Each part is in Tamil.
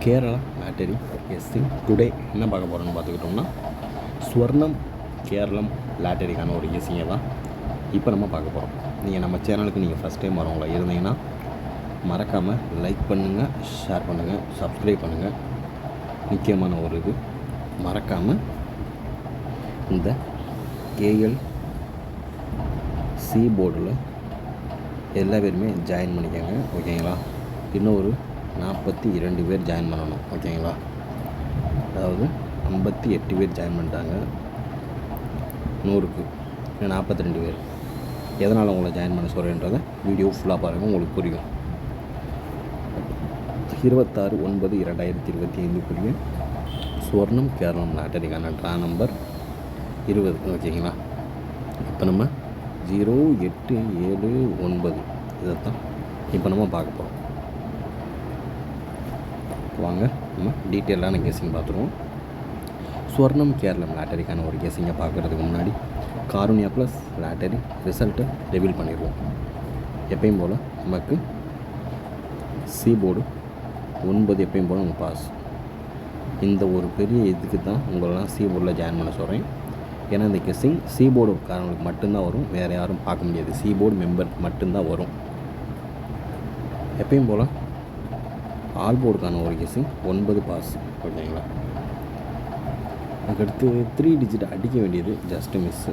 கேரளா லாட்டரி கெஸ்ஸிங் டுடே என்ன பார்க்க போகிறோன்னு பார்த்துக்கிட்டோம்னா ஸ்வர்ணம் கேரளம் லாட்டரிக்கான ஒரு கெஸ்ஸிங்கை தான் இப்போ நம்ம பார்க்க போகிறோம். நீங்கள் நம்ம சேனலுக்கு நீங்கள் ஃபஸ்ட் டைம் வரவங்களா இருந்தீங்கன்னா மறக்காமல் லைக் பண்ணுங்கள், ஷேர் பண்ணுங்கள், சப்ஸ்கிரைப் பண்ணுங்கள். முக்கியமான ஒரு இது மறக்காமல் இந்த கேஎல் சி போர்டில் எல்லா பேருமே ஜாயின் பண்ணிக்கோங்க, ஓகேங்களா? இன்னும் ஒரு 42 பேர் ஜாயின் பண்ணணும், ஓகேங்களா? அதாவது 58 பேர் ஜாயின் பண்ணிட்டாங்க 100க்கு, 42 பேர். எதனால் உங்களை ஜாயின் பண்ண சொல்கிறேன்றதை வீடியோ ஃபுல்லாக பாருங்கள், உங்களுக்கு புரியும். 26/9/2025 ஸ்வர்ணம் கேரளம் லாட்டரிக்கான ட்ரா நம்பர் 20, ஓகேங்களா? இப்போ நம்ம 0879 இதைத்தான் இப்போ நம்ம பார்க்க போகிறோம். வாங்க நம்ம டீட்டெயிலான கெஸ்ஸிங் பார்த்துருவோம். ஸ்வர்ணம் கேரளம் லாட்டரிக்கான ஒரு கெஸ்ஸிங்கை பார்க்குறதுக்கு முன்னாடி காருண்யா ப்ளஸ் லாட்டரி ரிசல்ட்டை ரிவீல் பண்ணிடுவோம். எப்பயும் போல் நமக்கு சி போர்டு 9 எப்பயும் போல் நம்ம பாஸ். இந்த ஒரு பெரிய இதுக்கு தான் உங்களெல்லாம் சி போர்டில் ஜாயின் பண்ண சொல்கிறேன். ஏன்னா இந்த கெஸ்ஸிங் சி போர்டு காரங்களுக்கு மட்டும்தான் வரும், வேறு யாரும் பார்க்க முடியாது. சி போர்டு மெம்பர் மட்டும்தான் வரும். எப்பயும் போல் ஆல் போர்டுக்கான ஒரு கெஸ்ஸிங் 9 பாஸ், ஓகேங்களா? அதுக்கடுத்து 3 டிஜிட் அடிக்க வேண்டியது ஜஸ்ட்டு மிஸ்ஸு.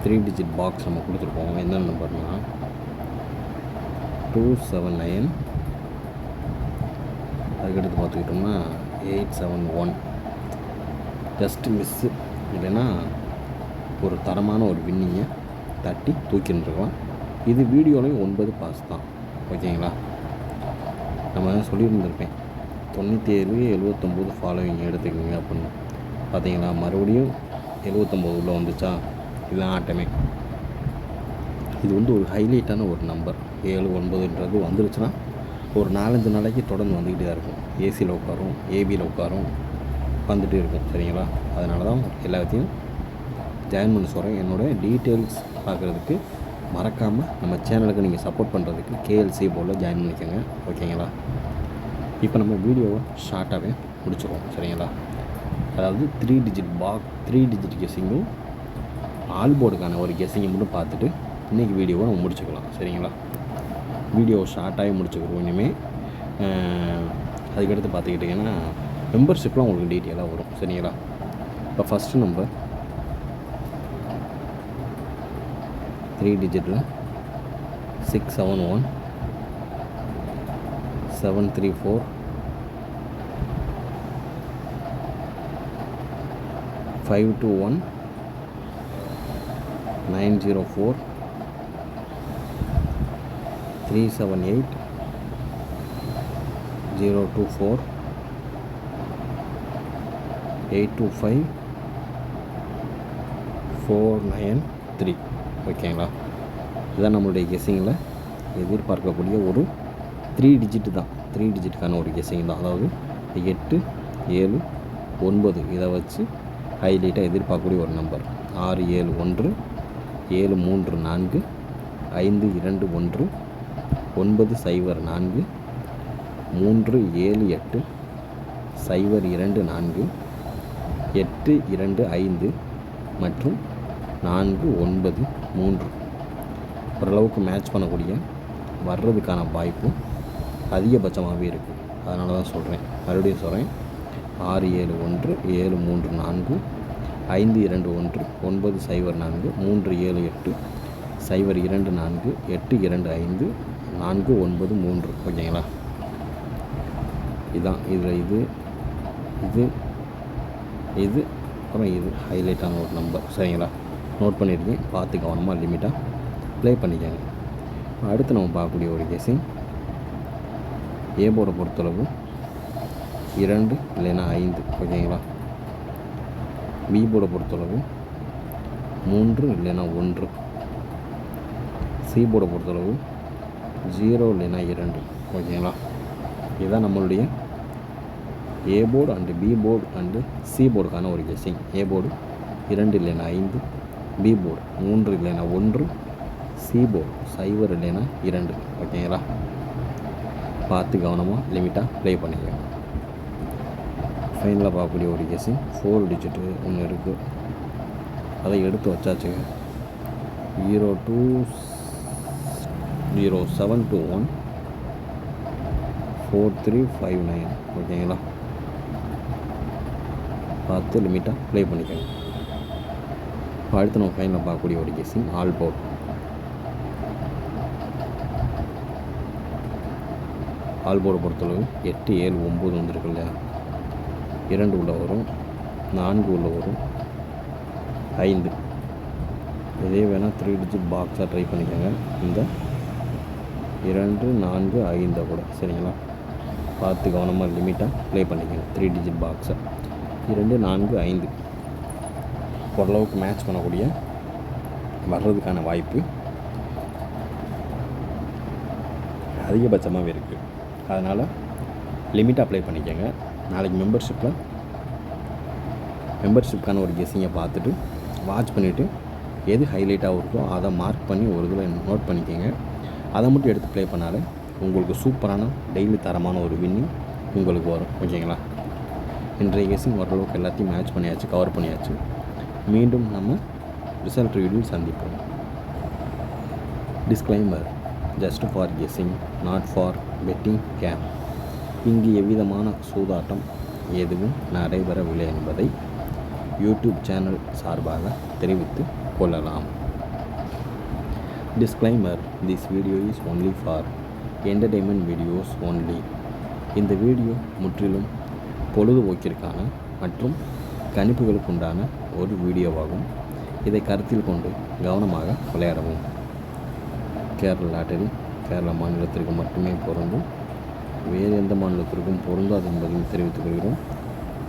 3 டிஜிட் பாக்ஸ் நம்ம கொடுத்துருப்போம். என்ன நம்பர்னா 279. அதுக்கடுத்து பார்த்துக்கிட்டோம்னா 871. Just miss. இல்லைன்னா ஒரு தரமான ஒரு வின்னிங்கை தட்டி தூக்கின்னுருக்கலாம். இது வீடியோலையும் 9 பாஸ் தான், ஓகேங்களா? நம்ம சொல்லியிருந்திருப்பேன் 97 79 ஃபாலோவிங் எடுத்துக்கோங்க அப்படின்னு. பார்த்தீங்களா, மறுபடியும் 79 உள்ளே வந்துச்சா? இதுதான் ஆட்டமே. இது ஒரு ஹைலைட்டான ஒரு நம்பர். 7 9ன்றது வந்துருச்சுன்னா ஒரு 4-5 நாளைக்கு தொடர்ந்து வந்துக்கிட்டே தான் இருக்கும். ஏசியில் உட்காரும், ஏபியில் உட்காரும், வந்துட்டு இருக்கும், சரிங்களா? அதனால தான் எல்லாத்தையும் ஜாயின் பண்ண சொல்கிறேன். என்னோடய டீட்டெயில்ஸ் பார்க்குறதுக்கு மறக்காமல் நம்ம சேனலுக்கு நீங்கள் சப்போர்ட் பண்ணுறதுக்கு கேஎல்சி போர்டில் ஜாயின் பண்ணிக்கோங்க, ஓகேங்களா? இப்போ நம்ம வீடியோவை ஷார்ட்டாகவே முடிச்சிடுவோம், சரிங்களா? அதாவது 3 டிஜிட் கெஸ்ஸிங்கும் ஆல் போர்டுக்கான ஒரு கெஸ்ஸிங்கை மட்டும் பார்த்துட்டு இன்றைக்கி வீடியோவை நம்ம முடிச்சுக்கலாம், சரிங்களா? வீடியோ ஷார்ட்டாகவே முடிச்சுக்கிறோம் இனிமேல். அதுக்கடுத்து பார்த்துக்கிட்டிங்கன்னா மெம்பர்ஷிப்லாம் உங்களுக்கு டீட்டெயிலாக வரும், சரிங்களா? இப்போ ஃபஸ்ட்டு நம்பர் 3 டிஜிட்டில் 671 734 521 904 378 024 825 493, ஓகேங்களா? இதுதான் நம்மளுடைய கெஸ்ஸிங்கில் எதிர்பார்க்கக்கூடிய ஒரு 3 டிஜிட் தான். 3 டிஜிட்டுக்கான ஒரு கெஸ்ஸிங் தான். அதாவது 8 7 9 இதை வச்சு ஹைலைட்டாக எதிர்பார்க்கக்கூடிய ஒரு நம்பர். 671 734 521 904 378 024 825 மற்றும் 493 ஓரளவுக்கு மேட்ச் பண்ணக்கூடிய வர்றதுக்கான வாய்ப்பு அதிகபட்சமாகவே இருக்குது. அதனால தான் சொல்கிறேன், மறுபடியும் சொல்கிறேன். 671 734 521 904 378 024 825 493, ஓகேங்களா? இதுதான் இதில் இது அப்புறம் இது ஹைலைட்டான ஒரு நம்பர், சரிங்களா? நோட் பண்ணியிருக்கேன், பார்த்து கவனமாக லிமிட்டாக ப்ளே பண்ணிக்கோங்க. அடுத்து நம்ம பார்க்கக்கூடிய ஒரு கெஸ்ஸிங் ஏ போர்டை பொறுத்தளவு 2 இல்லைன்னா 5, ஓகேங்களா? பி போர்டை பொறுத்தளவு 3 இல்லைன்னா 1, சி போர்டை பொறுத்தளவு 0 இல்லைன்னா 2, ஓகேங்களா? இதுதான் நம்மளுடைய A board and B board and C போர்டுக்கான ஒரு கெஸ்ஸிங். ஏ போர்டு 2 இல்லைன்னா 5, பி போர்டு 3 இல்லைன்னா 1, சி போர்டு 0 இல்லைன்னா 2, ஓகேங்களா? பார்த்து கவனமாக லிமிட்டாக ப்ளே பண்ணிக்கோங்க. ஃபைனலாக பார்க்கக்கூடிய ஒரு கெஸ்ஸிங் 4 டிஜிட்டு ஒன்று இருக்குது, அதை எடுத்து வச்சாச்சுங்க. 0721 4359. ஓகேங்களா, பார்த்து லிமிட்டாக ப்ளே பண்ணிக்கோங்க. இப்போ அடுத்து நம்ம ஃபைனலாக பார்க்கக்கூடிய ஒரு கெஸ்ஸிங் ஆல் போர்ட். ஆல் போர்டை பொறுத்தளவு 8 7 9 வந்துருக்கு இல்லையா, 2 உள்ள வரும், 4 உள்ள வரும், 5. இதே வேணால் 3 டிஜிட் பாக்ஸாக ட்ரை பண்ணிக்கோங்க. இந்த 2 4 5 கூட சரிங்களா, பார்த்து கவனமாக லிமிட்டாக ப்ளே பண்ணிக்கோங்க. 3 டிஜிட் பாக்ஸை 2 4 5 ஓரளவுக்கு மேட்ச் பண்ணக்கூடிய வர்றதுக்கான வாய்ப்பு அதிகபட்சமாகவே இருக்குது. அதனால் லிமிட்டாக ப்ளே பண்ணிக்கோங்க. நாளைக்கு மெம்பர்ஷிப்கான ஒரு கெஸ்ஸிங்கை பார்த்துட்டு வாட்ச் பண்ணிவிட்டு எது ஹைலைட்டாக இருக்கோ அதை மார்க் பண்ணி ஒரு இதில் நோட் பண்ணிக்கோங்க. அதை மட்டும் எடுத்து ப்ளே பண்ணாலே உங்களுக்கு சூப்பரான டெய்லி தரமான ஒரு வின்னிங் உங்களுக்கு வரும். ஓகேங்களா, இன்றைய கெஸ்ஸிங் ஓரளவுக்கு எல்லாத்தையும் மேட்ச் பண்ணியாச்சு, கவர் பண்ணியாச்சு. மீண்டும் நம்ம ரிசல்ட் ரிவ்யூவில் சந்திப்போம். Disclaimer: just for guessing, not for betting game. இங்கு எவ்விதமான சூதாட்டம் எதுவும் நடைபெறவில்லை என்பதை யூடியூப் சேனல் சார்பாக தெரிவித்து கொள்ளலாம். Disclaimer: this video is only for entertainment videos only. இந்த வீடியோ முற்றிலும் பொழுதுபோக்கிற்கான மற்றும் கணிப்புகளுக்கு உண்டான ஒரு வீடியோவாகும். இதை கருத்தில் கொண்டு கவனமாக விளையாடவும். கேரள லாட்டரி கேரள மாநிலத்திற்கு மட்டுமே பொருந்தும், வேறு எந்த மாநிலத்திற்கும் பொருந்தாது என்பதையும் தெரிவித்துக் கொள்கிறோம்.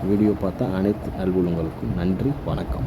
வீடியோ பார்த்த அனைத்து நல்வுள்ளங்களுக்கும் நன்றி, வணக்கம்.